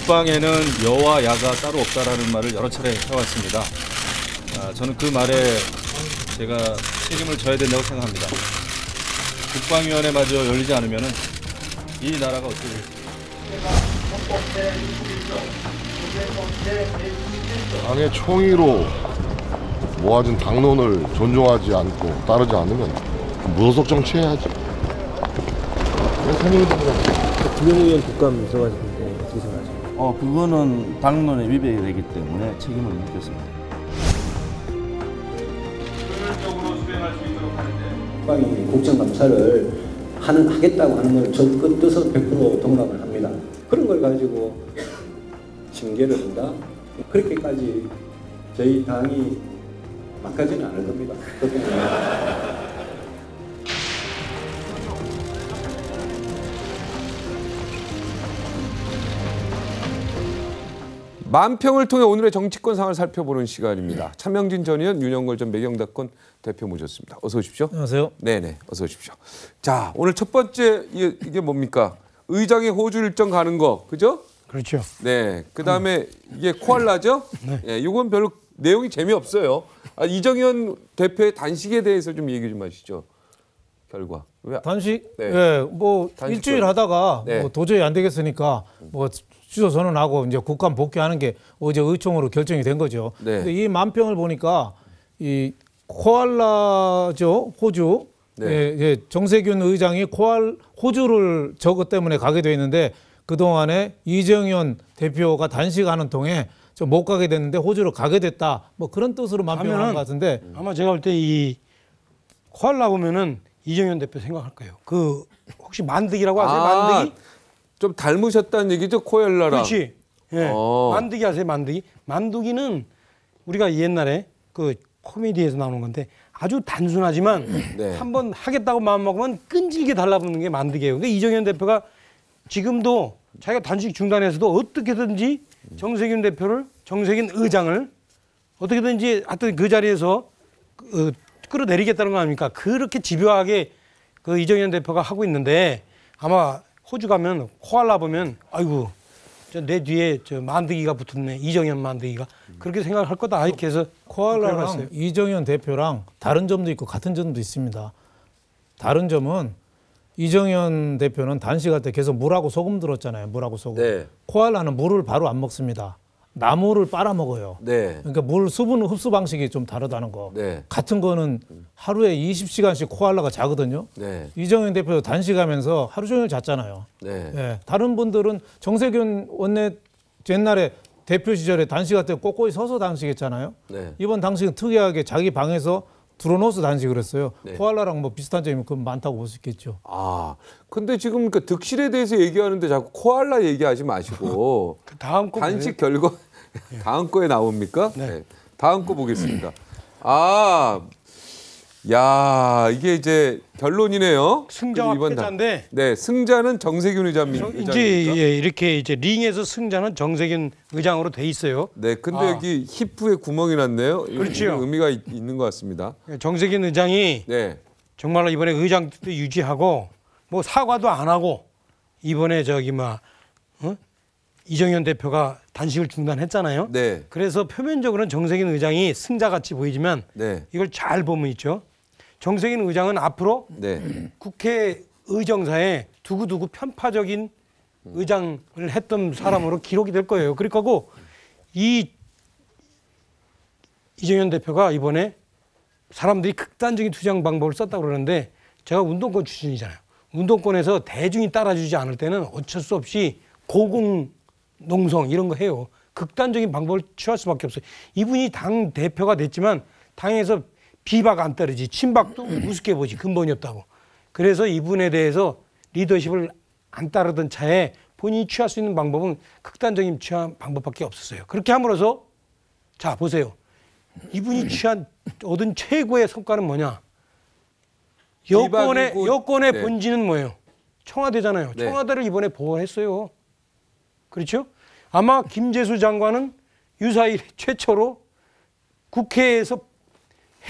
국방에는 여와 야가 따로 없다라는 말을 여러 차례 해왔습니다. 저는 그 말에 제가 책임을 져야 된다고 생각합니다. 국방위원회마저 열리지 않으면 이 나라가 어떻게 될까요? 당의 총의로 모아진 당론을 존중하지 않고 따르지 않으면 무소속 정치해야지. 김영우위원 국감 들어가실 때 어떻게 생각하세요? 그거는 당론에 위배가 되기 때문에 책임을 묻겠습니다. 효율적으로 수행할 수 있도록 하는데 국방위 국정감사를 하겠다고 하는 걸 저 뜻은 100% 동감을 합니다. 그런 걸 가지고 징계를 한다? 그렇게까지 저희 당이 막하지는 않을 겁니다. 만평을 통해 오늘의 정치권 상황을 살펴보는 시간입니다. 차명진 전 의원, 윤영걸 전 매경다권 대표 모셨습니다. 어서 오십시오. 안녕하세요. 네네, 어서 오십시오. 자, 오늘 첫 번째 이게 뭡니까? 의장이 호주 일정 가는 거, 그죠? 그렇죠. 네, 그 다음에 이게 코알라죠? 네. 예, 이건 별로 내용이 재미없어요. 이정현 대표의 단식에 대해서 좀 얘기 좀 하시죠. 결과. 왜? 단식? 네. 예, 뭐 단식 일주일 결과. 하다가 네. 뭐 도저히 안 되겠으니까 뭐 취소 선언하고 이제 국감 복귀하는 게 어제 의총으로 결정이 된 거죠. 네. 근데 이 만평을 보니까 이 코알라죠, 호주. 네. 예, 정세균 의장이 호주를 저것 때문에 가게 돼 있는데 그 동안에 이정현 대표가 단식하는 통에 좀 못 가게 됐는데 호주로 가게 됐다. 뭐 그런 뜻으로 만평을 한 것 같은데. 아마 제가 볼 때 이 코알라 보면은 이정현 대표 생각할 거예요. 그 혹시 만드기라고 아세요? 만드기? 좀 닮으셨다는 얘기죠, 코알라랑. 그렇지. 예. 만드기 아세요? 만드기? 만두기는 우리가 옛날에 그 코미디에서 나오는 건데 아주 단순하지만 네. 한번 하겠다고 마음먹으면 끈질게 달라붙는 게 만드기예요. 근데 이정현 대표가 지금도 자기가 단식 중단해서도 어떻게든지 정세균 대표를, 정세균 의장을 어떻게든지 하여튼 그 자리에서 끌어내리겠다는 거 아닙니까? 그렇게 집요하게 그 이정현 대표가 하고 있는데 아마 호주 가면 코알라 보면 아이고 내 뒤에 저 만드기가 붙었네, 이정현 만드기가 그렇게 생각할 거다 이렇게 해서 코알라랑 이정현 대표랑 다른 점도 있고 같은 점도 있습니다. 다른 점은 이정현 대표는 단식할 때 계속 물하고 소금 들었잖아요. 물하고 소금. 네. 코알라는 물을 바로 안 먹습니다. 나무를 빨아먹어요. 네. 그러니까 물 수분 흡수 방식이 좀 다르다는 거. 네. 같은 거는 하루에 20시간씩 코알라가 자거든요. 네. 이정현 대표도 단식하면서 하루 종일 잤잖아요. 네. 예, 다른 분들은 정세균 원내 옛날에 대표 시절에 단식할 때 꼿꼿이 서서 단식했잖아요. 네. 이번 단식은 특이하게 자기 방에서 들어놓아서 단식을 했어요. 네. 코알라랑 뭐 비슷한 점이 많다고 볼 수 있겠죠. 근데 지금 그 득실에 대해서 얘기하는데 자꾸 코알라 얘기하지 마시고 그 다음 거 단식 결과 다음 거에 나옵니까? 네. 다음 거 보겠습니다. 야, 이게 이제 결론이네요. 승자와 패자인데 네, 승자는 정세균 의장입니까? 이제 이렇게 이제 링에서 승자는 정세균 의장으로 돼 있어요. 네, 근데 여기 힙프에 구멍이 났네요. 그렇죠. 의미가 있는 것 같습니다. 정세균 의장이 네, 정말로 이번에 의장도 유지하고 뭐 사과도 안 하고 이번에 이정현 대표가 단식을 중단했잖아요. 네, 그래서 표면적으로는 정세균 의장이 승자같이 보이지만 네, 이걸 잘 보면 있죠. 정세균 의장은 앞으로 네, 국회 의정사에 두고두고 편파적인 의장을 했던 사람으로 기록이 될 거예요. 그러니까 이정현 대표가 이번에 사람들이 극단적인 투쟁 방법을 썼다고 그러는데 제가 운동권 출신이잖아요. 운동권에서 대중이 따라주지 않을 때는 어쩔 수 없이 고공농성 이런 거 해요. 극단적인 방법을 취할 수밖에 없어요. 이분이 당 대표가 됐지만 당에서 비박 안 따르지 친박도 우습게 보지 근본이 없다고. 그래서 이분에 대해서 리더십을 안 따르던 차에 본인이 취할 수 있는 방법은 극단적인 취한 방법밖에 없었어요. 그렇게 함으로써 자 보세요. 이분이 얻은 최고의 성과는 뭐냐? 여권의 네. 본질은 뭐예요? 청와대잖아요. 네. 청와대를 이번에 보호했어요. 그렇죠? 아마 김재수 장관은 유사일 최초로 국회에서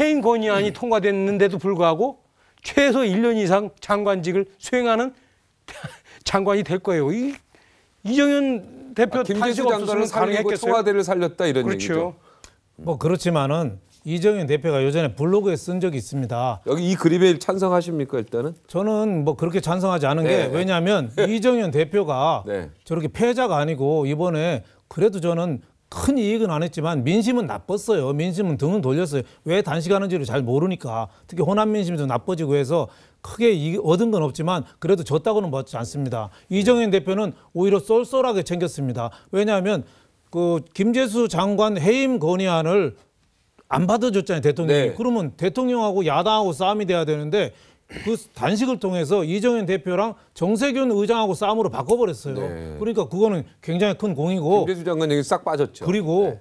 해임 건의안이 통과됐는데도 불구하고 최소 1년 이상 장관직을 수행하는 장관이 될 거예요. 이정현 대표 김재수 탄식 장관을 없었으면 살리고 가능했겠어요? 청와대를 살렸다 이런 그렇죠. 얘기죠. 뭐 그렇지만은 이정현 대표가 예전에 블로그에 쓴 적이 있습니다. 여기 이 그림에 찬성하십니까 일단은? 저는 뭐 그렇게 찬성하지 않은 네. 게 왜냐하면 이정현 대표가 네. 저렇게 패자가 아니고 이번에 그래도 저는 큰 이익은 안 했지만 민심은 나빴어요. 민심은 등은 돌렸어요. 왜 단식하는지를 잘 모르니까. 특히 호남 민심이 좀 나빠지고 해서 크게 얻은 건 없지만 그래도 졌다고는 보지 않습니다. 이정현 대표는 오히려 쏠쏠하게 챙겼습니다. 왜냐하면 그 김재수 장관 해임 건의안을 안 받아줬잖아요, 대통령이. 네. 그러면 대통령하고 야당하고 싸움이 돼야 되는데 그 단식을 통해서 이정현 대표랑 정세균 의장하고 싸움으로 바꿔버렸어요. 네. 그러니까 그거는 굉장히 큰 공이고 김재수 장관 얘기 싹 빠졌죠. 그리고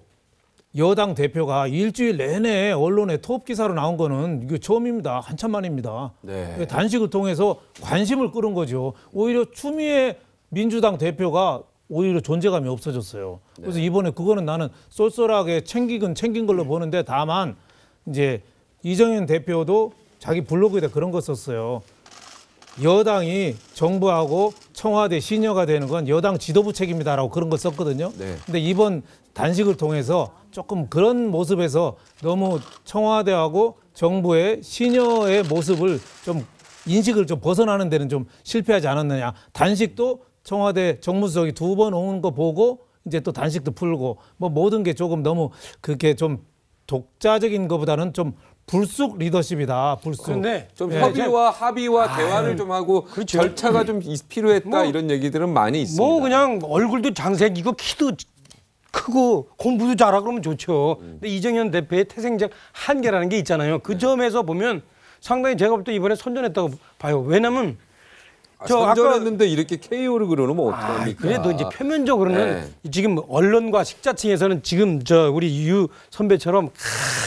여당 대표가 일주일 내내 언론에 톱 기사로 나온 거는 이게 처음입니다. 한참 만입니다. 네. 단식을 통해서 관심을 끌은 거죠. 오히려 추미애 민주당 대표가 오히려 존재감이 없어졌어요. 그래서 이번에 그거는 나는 쏠쏠하게 챙긴 걸로 보는데 다만 이제 이정현 대표도 자기 블로그에다 그런 거 썼어요. 여당이 정부하고 청와대 시녀가 되는 건 여당 지도부 책임이다라고 그런 거 썼거든요. 네. 근데 이번 단식을 통해서 조금 그런 모습에서 너무 청와대하고 정부의 시녀의 모습을 좀 인식을 좀 벗어나는 데는 좀 실패하지 않았느냐. 단식도 청와대 정무수석이 2번 오는 거 보고 이제 또 단식도 풀고 뭐 모든 게 조금 너무 그렇게 좀 독자적인 것보다는 좀 불쑥 리더십이다. 불쑥. 그런데 좀 네. 협의와 합의와 대화를 좀 하고 그렇죠. 절차가 좀 필요했다 뭐, 이런 얘기들은 많이 있습니다. 뭐 그냥 얼굴도 장색이고 키도 크고 공부도 잘하고 그러면 좋죠. 근데 이정현 대표의 태생적 한계라는 게 있잖아요. 그 점에서 보면 상당히 제가 볼 때 이번에 선전했다고 봐요. 왜냐면 선전했는데 이렇게 KO를 그러면 어떡합니까? 그래도 이제 표면적으로는 지금 언론과 식자층에서는 지금 우리 유 선배처럼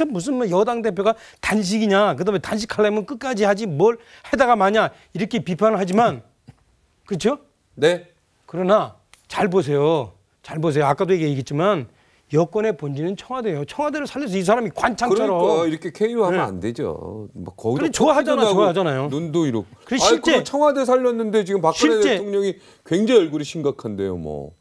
무슨 뭐 여당 대표가 단식이냐, 그다음에 단식하려면 끝까지 하지 뭘 해다가 마냐 이렇게 비판을 하지만 그렇죠? 네. 그러나 잘 보세요. 잘 보세요. 아까도 얘기했지만 여권의 본질은 청와대예요. 청와대를 살려서 이 사람이 관창처럼. 그러니까 이렇게 KO하면 네. 안 되죠. 막 거기다 그래, 좋아하잖아, 코피도 나고 좋아하잖아요. 눈도 이렇고. 그래, 실제- 청와대 살렸는데 지금 박근혜 실제- 대통령이 굉장히 얼굴이 심각한데요, 뭐.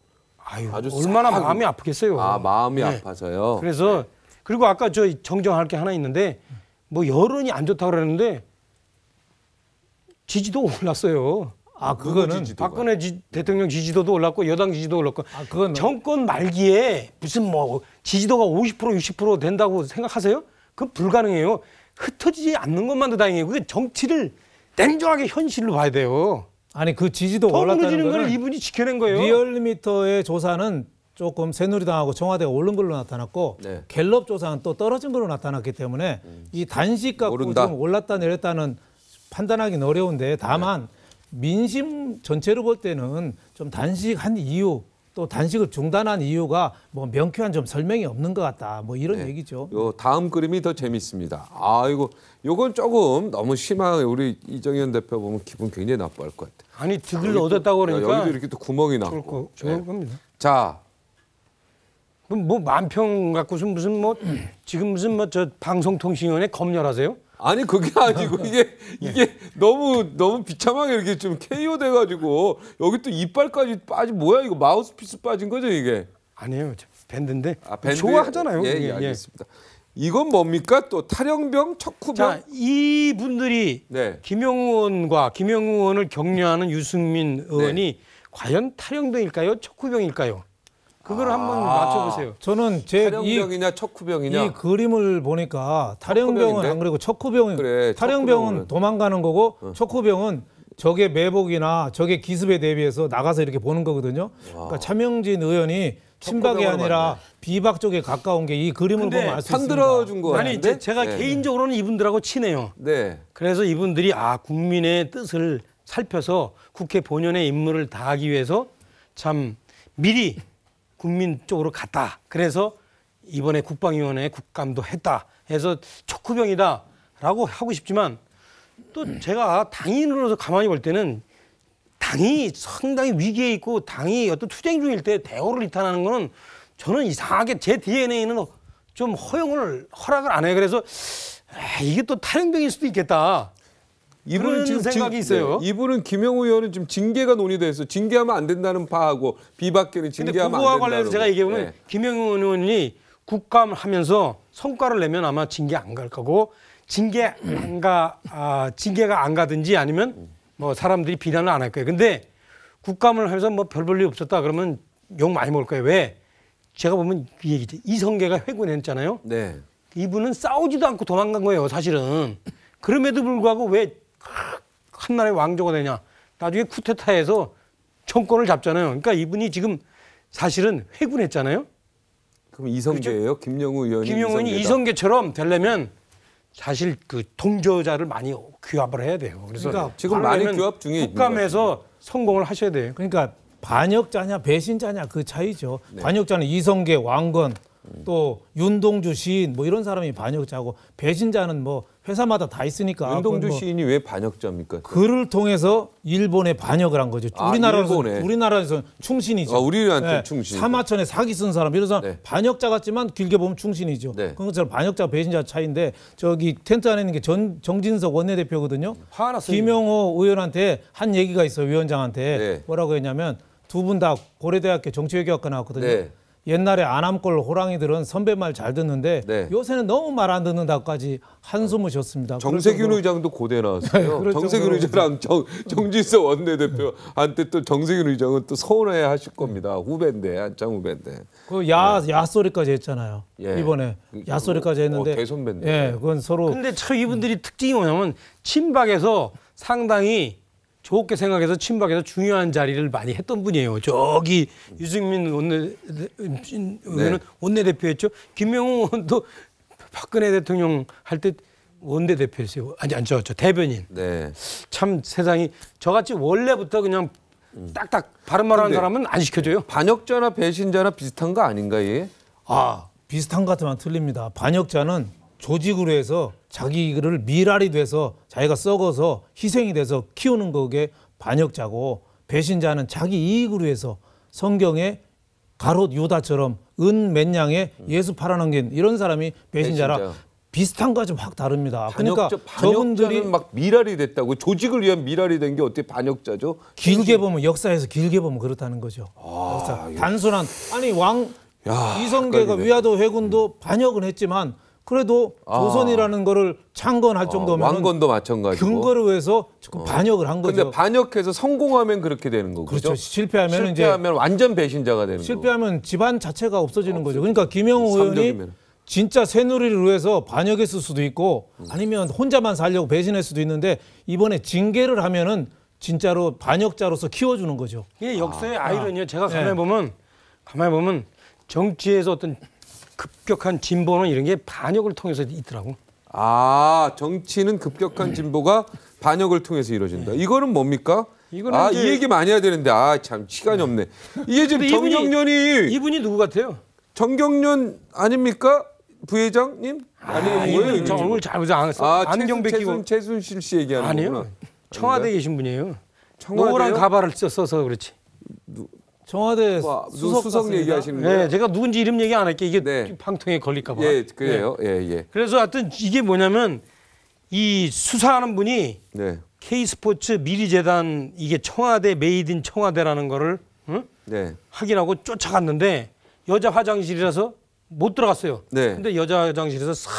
아유, 아주 얼마나 싹- 마음이 아프겠어요. 아, 마음이 네. 아파서요. 그래서 그리고 아까 정정할 게 하나 있는데 뭐 여론이 안 좋다고 그러는데 지지도 올랐어요. 아 그거는 지지도가? 박근혜 대통령 지지도도 올랐고 여당 지지도 올랐고 그건 정권 말기에 무슨 뭐 지지도가 50% 60% 된다고 생각하세요? 그건 불가능해요. 흩어지지 않는 것만도 다행이에요. 그게 정치를 냉정하게 현실로 봐야 돼요. 아니 그 지지도 더 올랐다는 무너지는 걸 거는 이분이 지켜낸 거예요. 리얼미터의 조사는 조금 새누리당하고 청와대가 오른 걸로 나타났고 네. 갤럽 조사는 또 떨어진 걸로 나타났기 때문에 이 단식 갖고 모른다. 지금 올랐다 내렸다는 판단하기는 어려운데 다만 민심 전체로 볼 때는 좀 단식한 이유 또 단식을 중단한 이유가 뭐 명쾌한 좀 설명이 없는 것 같다 뭐 이런 네. 얘기죠. 요 다음 그림이 더 재밌습니다. 요건 조금 너무 심하게 우리 이정현 대표 보면 기분 굉장히 나빠할 것 같아. 아니 득을 얻었다고 그러니까 여기도 이렇게 또 구멍이 났고. 좋을 겁니다. 자, 그럼 뭐 만평 갖고서 무슨 뭐 지금 무슨 뭐 저 방송통신위원회 검열하세요? 아니 그게 아니고 이게 너무 비참하게 이렇게 좀 KO 돼가지고 여기 또 이빨까지 빠진 뭐야 이거 마우스피스 빠진 거죠 이게? 아니에요. 밴드인데 밴드 좋아하잖아요. 예, 이게. 예, 알겠습니다. 이건 뭡니까 또 탈영병 척후병? 자, 이분들이 네. 김영우 의원을 격려하는 유승민 의원이 과연 탈영병일까요? 척후병일까요? 그걸 한번 맞춰보세요. 저는 제 이 탈영병이냐 척후병이냐? 이 그림을 보니까 탈영병은 척후병인데? 안 그리고 척후병은 그래, 탈영병은 척후병은. 도망가는 거고 척후병은 적의 매복이나 적의 기습에 대비해서 나가서 이렇게 보는 거거든요. 그러니까 차명진 의원이 친박이 척후병으로 아니라 봤네. 비박 쪽에 가까운 게 이 그림을 근데 보면 알 수 있습니다. 편들어준 거 아니 같은데? 제가 네. 개인적으로는 이분들하고 친해요. 네. 그래서 이분들이 국민의 뜻을 살펴서 국회 본연의 임무를 다하기 위해서 참 미리 국민 쪽으로 갔다. 그래서 이번에 국방위원회 국감도 했다. 해서 척후병이다라고 하고 싶지만 또 제가 당인으로서 가만히 볼 때는 당이 상당히 위기에 있고 당이 어떤 투쟁 중일 때 대오를 이탈하는 거는 저는 이상하게 제 DNA는 좀 허락을 안 해요. 그래서 이게 또 탈영병일 수도 있겠다. 그런 생각이 있어요. 네, 이분은 김영우 의원은 지금 징계가 논의돼서 징계하면 안 된다는 파하고 비박계는 근데 징계하면 안 그거와 된다는. 관련해서 제가 얘기해보면 네. 김영우 의원이 국감을 하면서 성과를 내면 아마 징계 안 갈 거고 징계가 안 가든지 아니면 뭐 사람들이 비난을 안 할 거예요. 근데 국감을 하면서 뭐 별 볼 일 없었다 그러면 욕 많이 먹을 거예요. 왜? 제가 보면 그 얘기죠. 이성계가 회군했잖아요. 네. 이분은 싸우지도 않고 도망간 거예요, 사실은. 그럼에도 불구하고 왜 한나라의 왕조가 되냐. 나중에 쿠데타에서 정권을 잡잖아요. 그러니까 이분이 지금 사실은 회군했잖아요. 그럼 이성계예요? 김영우 의원이. 김영우 의원이 이성계다. 이성계처럼 되려면 사실 그 동조자를 많이 규합을 해야 돼요. 그래서 그러니까 지금 많이 그러려면 규합 중에 있는 국감에서 성공을 하셔야 돼요. 그러니까 반역자냐 배신자냐 그 차이죠. 반역자는 이성계, 왕건, 또 윤동주 시인 뭐 이런 사람이 반역자고 배신자는 뭐 회사마다 다 있으니까. 윤동주 뭐 시인이 왜 반역자입니까? 그를 통해서 일본에 반역을 한 거죠. 아, 우리나라에서 충신이죠. 우리한테 충신. 사마천에 사기 쓴 사람 이런 사람 네. 반역자 같지만 길게 보면 충신이죠. 네. 그런 것처럼 반역자 배신자 차이인데 저기 텐트 안에 있는 게 정진석 원내대표거든요. 화났어요. 김영호 의원한테 한 얘기가 있어요. 위원장한테 네. 뭐라고 했냐면 두 분 다 고려대학교 정치외교학과 나왔거든요. 네. 옛날에 안암골 호랑이들은 선배 말 잘 듣는데 네. 요새는 너무 말 안 듣는다까지 한숨을 쉬었습니다. 정세균 그래서 의장도 고대 나왔어요. 그럴 정세균 의장랑 정진석 원내대표한테 또 정세균 의장은 또 서운해 하실 겁니다. 후배인데, 한창 후배인데. 그 야소리까지 했잖아요. 예. 이번에 야소리까지 했는데 대선배인데. 예, 그건 서로 근데 참 이분들이 특징이 뭐냐면 친박에서 상당히 좋게 생각해서 친박에서 중요한 자리를 많이 했던 분이에요. 저기 유승민 의원은 원내대표였죠. 김영우 의원도 박근혜 대통령 할 때 원내대표였어요. 저 대변인. 네. 참 세상이 저같이 원래부터 그냥 딱딱 바른 말하는 근데 사람은 안 시켜줘요. 반역자나 배신자나 비슷한 거 아닌가 얘? 비슷한 것 같지만 틀립니다. 반역자는 조직으로 해서 자기를 미랄이 돼서 자기가 썩어서 희생이 돼서 키우는 거게 반역자고 배신자는 자기 이익으로 해서 성경에 가롯 유다처럼 은 맨양에 예수 팔아넘긴 이런 사람이 배신자라 배신자. 비슷한 거 좀 확 다릅니다. 그러니까 반역자는 저분들이 막 미랄이 됐다고 조직을 위한 미랄이 된 게 어떻게 반역자죠? 길게 보면 역사에서 길게 보면 그렇다는 거죠. 역사. 단순한 이성계가 헷갈리네. 위화도 회군도 반역은 했지만 그래도 조선이라는 거를 창건할 정도면 왕건도 마찬가지고. 근거로 해서 반역을 한 거죠. 근데 반역해서 성공하면 그렇게 되는 거죠. 그렇죠. 실패하면 완전 배신자가 되는 거고. 실패하면 집안 자체가 없어지는 거죠. 그러니까 김영우 의원이 삼적이면. 진짜 새누리를 위해서 반역했을 수도 있고 아니면 혼자만 살려고 배신할 수도 있는데 이번에 징계를 하면은 진짜로 반역자로서 키워주는 거죠. 이게 역사의 아이러니예요. 제가 가만히 보면 정치에서 어떤 급격한 진보는 이런 게 반역을 통해서 있더라고. 정치는 급격한 진보가 반역을 통해서 이루어진다. 이거는 뭡니까? 이거는 이 얘기 많이 해야 되는데 참 시간이 없네. 이게 지금 근데 이분이 누구 같아요? 정경련 아닙니까? 부회장님? 이분 저 얼굴 잘 보지 않았어. 안경 벗기고. 최순실 씨 얘기하는 거구나. 아니요. 청와대에 계신 분이에요. 청와대요? 노란 가발을 써서 그렇지. 청와대 수석 같습니다. 얘기하시는 거예요? 네, 제가 누군지 이름 얘기 안 할게. 이게 네. 방통에 걸릴까 봐. 예, 그래요. 예. 그래서 하여튼 이게 뭐냐면 이 수사하는 분이 네. K스포츠 미리재단 이게 청와대 메이드 인 청와대라는 거를 네. 확인하고 쫓아갔는데 여자 화장실이라서 못 들어갔어요. 네. 근데 여자 화장실에서 싹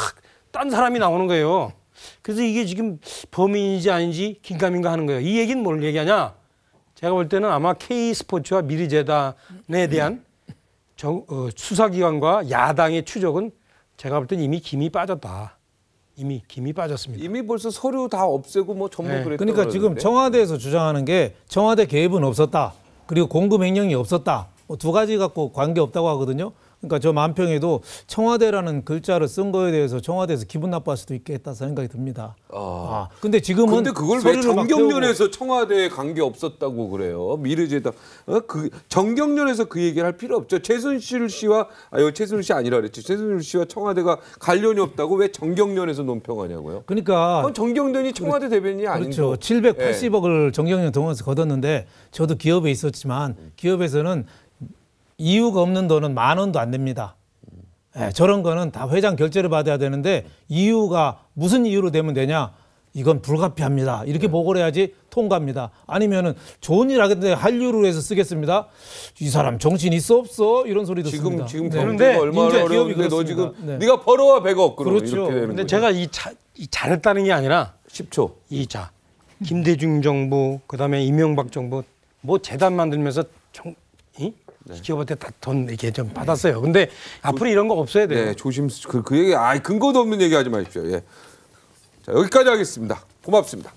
딴 사람이 나오는 거예요. 그래서 이게 지금 범인인지 아닌지 긴가민가 하는 거예요. 이 얘기는 뭘 얘기하냐? 제가 볼 때는 아마 K스포츠와 미리재단에 대한 수사기관과 야당의 추적은 제가 볼 때는 이미 김이 빠졌다. 이미 김이 빠졌습니다. 이미 벌써 서류 다 없애고 뭐 전부 네. 그랬다. 그러니까 지금 청와대에서 주장하는 게 청와대 개입은 없었다. 그리고 공급 횡령이 없었다. 뭐 두 가지 갖고 관계 없다고 하거든요. 그러니까 저 만평에도 청와대라는 글자를 쓴 거에 대해서 청와대에서 기분 나빠할 수도 있겠다 생각이 듭니다. 근데 지금은 근데 그걸 왜 서류를 막 정경련에서 청와대에 관계 없었다고 그래요? 미르재단 그 정경련에서 그 얘기를 할 필요 없죠. 최순실 씨와 최순실 씨 아니라 그랬죠. 최순실 씨와 청와대가 관련이 없다고 왜 정경련에서 논평하냐고요? 그러니까 그건 정경련이 청와대 대변인이 아니고. 그렇죠. 780억을 정경련 동원해서 걷었는데 저도 기업에 있었지만 기업에서는 이유가 없는 돈은 10,000원도 안 됩니다. 저런 거는 다 회장 결제를 받아야 되는데 이유가 무슨 이유로 되면 되냐? 이건 불가피합니다. 이렇게 보고를 해야지 통과합니다. 아니면은 좋은 일 하겠는데 한류로 해서 쓰겠습니다. 이 사람 정신 있어 없어 이런 소리 듣습니다. 지금 네. 경제가 얼마나 인제 기업이 어려운데 너 지금 그렇습니다. 네. 네가 벌어와 100억 그럼 그렇죠. 이렇게 되는 근데 거죠. 제가 이 잘했다는 게 아니라 10초. 자 김대중 정부 그다음에 이명박 정부 뭐 재단 만들면서 이 기업한테 다 돈 이렇게 좀 받았어요. 근데 앞으로 이런 거 없어야 돼요. 네, 조심 그 얘기 근거도 없는 얘기 하지 마십시오. 예. 자, 여기까지 하겠습니다. 고맙습니다.